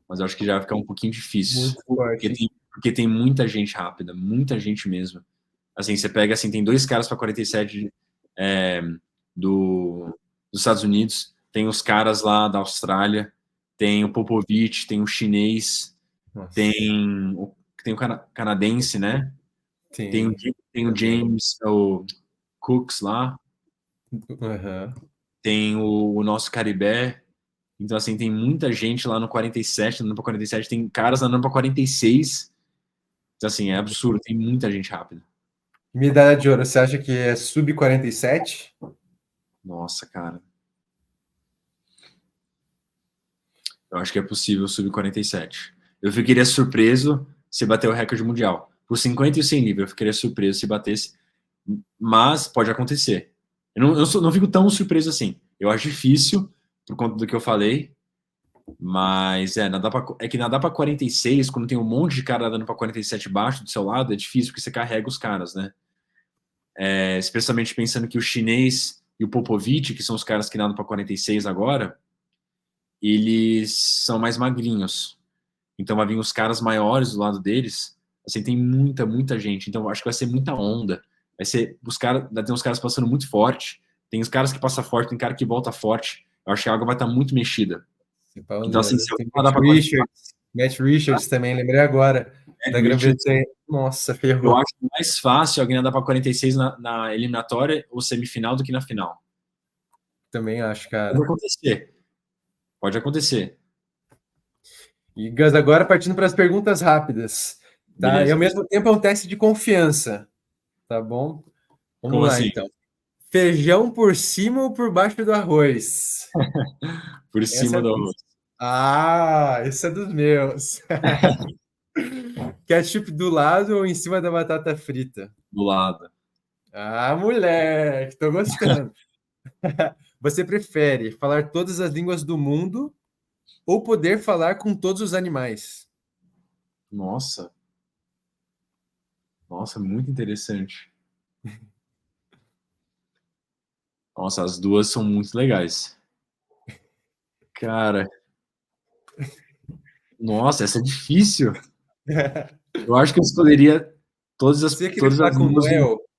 Mas eu acho que já vai ficar um pouquinho difícil. Muito forte. Porque tem muita gente rápida, muita gente mesmo. Assim, você pega, assim, tem dois caras para 47 dos Estados Unidos, tem os caras lá da Austrália, tem o Popovich, tem o chinês, tem o canadense, né? Sim. Tem o James, o Cooks lá, tem o nosso Caribé. Então, assim, tem muita gente lá no 47, andando para 47, tem caras andando para 46. Então, assim, é absurdo, tem muita gente rápida. Medalha de ouro, você acha que é sub 47? Nossa, cara. Eu acho que é possível sub 47. Eu ficaria surpreso se bater o recorde mundial. Por 50 e 100 livre, eu ficaria surpreso se batesse. Mas pode acontecer. Eu não fico tão surpreso assim. Eu acho difícil, por conta do que eu falei. Mas que nadar para 46, quando tem um monte de cara nadando para 47 baixo do seu lado, é difícil, porque você carrega os caras, né? Especialmente pensando que o chinês e o Popovich, que são os caras que nadam para 46 agora, eles são mais magrinhos. então vai vir os caras maiores do lado deles, assim, tem muita gente, então acho que vai ser muita onda, vai ser, vai ter uns caras passando muito forte, tem os caras que passam forte, tem cara que volta forte, eu acho que a água vai estar muito mexida. Então, assim, se eu Tem nadar Matt para 40, Richards. Matt Richards também, lembrei agora. Da Richards, Grã-Bretanha. Nossa, eu ferrou. acho mais fácil alguém nadar para 46 na eliminatória ou semifinal do que na final. Também acho, Pode cara. acontecer. Pode acontecer. E Gus, agora partindo para as perguntas rápidas, tá? E ao Beleza. mesmo tempo é um teste de confiança, tá bom? Como Vamos lá, assim? então. Feijão por cima ou por baixo do arroz? Por Essa cima é... do arroz. Ah, esse é dos meus. Ketchup do lado ou em cima da batata frita? Do lado. Ah, moleque, tô gostando. Você prefere falar todas as línguas do mundo ou poder falar com todos os animais? Nossa. Nossa, muito interessante. Nossa, as duas são muito legais. Cara, nossa, essa é difícil. Eu acho que eu escolheria Você ia querer todas falar as com o línguas do mundo. Noel?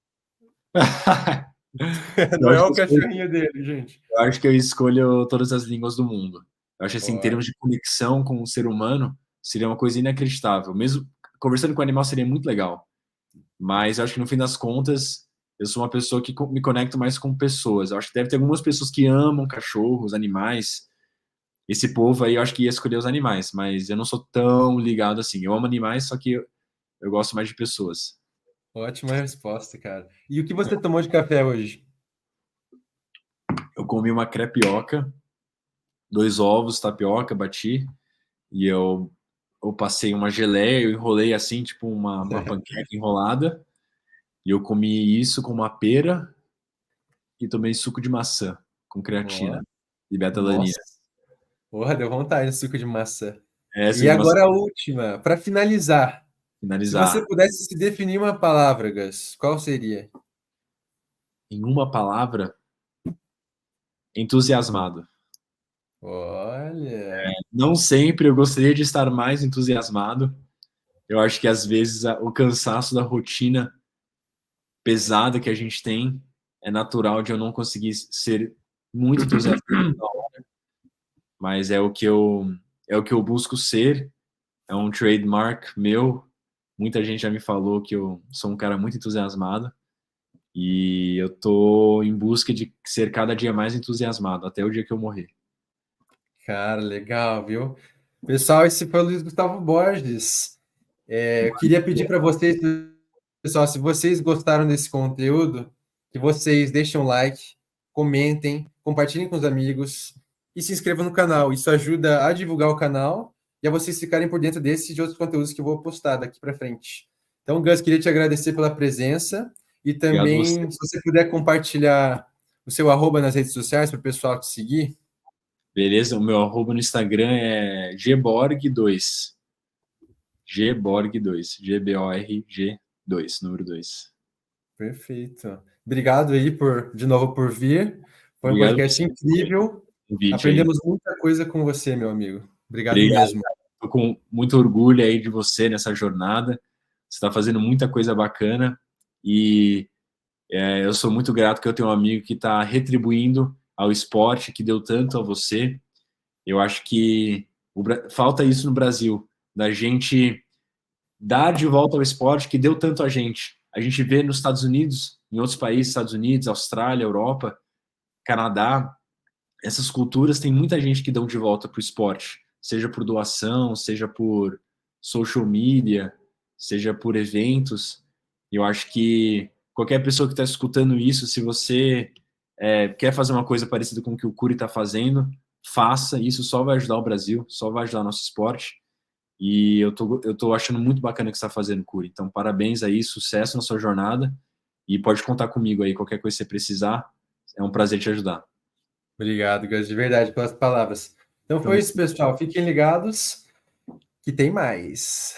Eu Noel acho é que o eu escolho, cachorrinho dele, gente. eu acho que eu escolho todas as línguas do mundo. Eu acho assim, em Olha, termos de conexão com o ser humano, seria uma coisa inacreditável. Mesmo conversando com o animal seria muito legal. Mas eu acho que no fim das contas, eu sou uma pessoa que me conecto mais com pessoas. Eu acho que deve ter algumas pessoas que amam cachorros, animais. Esse povo aí eu acho que ia escolher os animais, mas eu não sou tão ligado assim. Eu amo animais, só que eu gosto mais de pessoas. ótima resposta, cara. E o que você tomou de café hoje? Eu comi uma crepioca, 2 ovos, tapioca, bati, e eu passei uma geleia, eu enrolei assim, tipo uma panqueca enrolada, e eu comi isso com uma pera e tomei suco de maçã com Ó, creatina e beta-alanina. nossa. Porra, deu vontade de suco de maçã. É, E suco de maçã, agora a última, para finalizar. Se você finalizar. pudesse se definir uma palavra, Gus, qual seria? Em uma palavra, entusiasmado. Olha, Não sempre eu gostaria de estar mais entusiasmado. Eu acho que às vezes o cansaço da rotina pesada que a gente tem é natural de eu não conseguir ser muito entusiasmado, mas é o que eu busco ser, é um trademark meu. Muita gente já me falou que eu sou um cara muito entusiasmado e eu tô em busca de ser cada dia mais entusiasmado até o dia que eu morrer. cara, legal, viu? Pessoal, esse foi o Luiz Gustavo Borges. Eu queria pedir para vocês, pessoal, se vocês gostaram desse conteúdo, que vocês deixem um like, comentem, compartilhem com os amigos e se inscrevam no canal. Isso ajuda a divulgar o canal e a vocês ficarem por dentro desses e de outros conteúdos que eu vou postar daqui para frente. Então, Gus, queria te agradecer pela presença e Obrigado a você. também, se você puder compartilhar o seu arroba nas redes sociais para o pessoal te seguir. Beleza? O meu arroba no Instagram é gborg2. Gborg2. Gborg2, número 2. Perfeito. Obrigado aí de novo por vir. Foi um Obrigado por podcast você pelo incrível. convite aí. Aprendemos muita coisa com você, meu amigo. Obrigado Obrigado. mesmo. Tô com muito orgulho aí de você nessa jornada. Você está fazendo muita coisa bacana e eu sou muito grato que eu tenho um amigo que está retribuindo ao esporte que deu tanto a você. Eu acho que falta isso no Brasil, da gente dar de volta ao esporte que deu tanto a gente. A gente vê nos Estados Unidos, em outros países, Estados Unidos, Austrália, Europa, Canadá, essas culturas tem muita gente que dão de volta para o esporte, seja por doação, seja por social media, seja por eventos. Eu acho que qualquer pessoa que está escutando isso, se você quer fazer uma coisa parecida com o que o Curi está fazendo, faça. Isso só vai ajudar o Brasil, só vai ajudar o nosso esporte. E eu tô achando muito bacana o que você está fazendo, Curi. Então, parabéns aí, sucesso na sua jornada. E pode contar comigo aí, qualquer coisa que você precisar. É um prazer te ajudar. Obrigado, Gus, de verdade, pelas palavras. Então Então, foi isso, pessoal. Fiquem ligados que tem mais.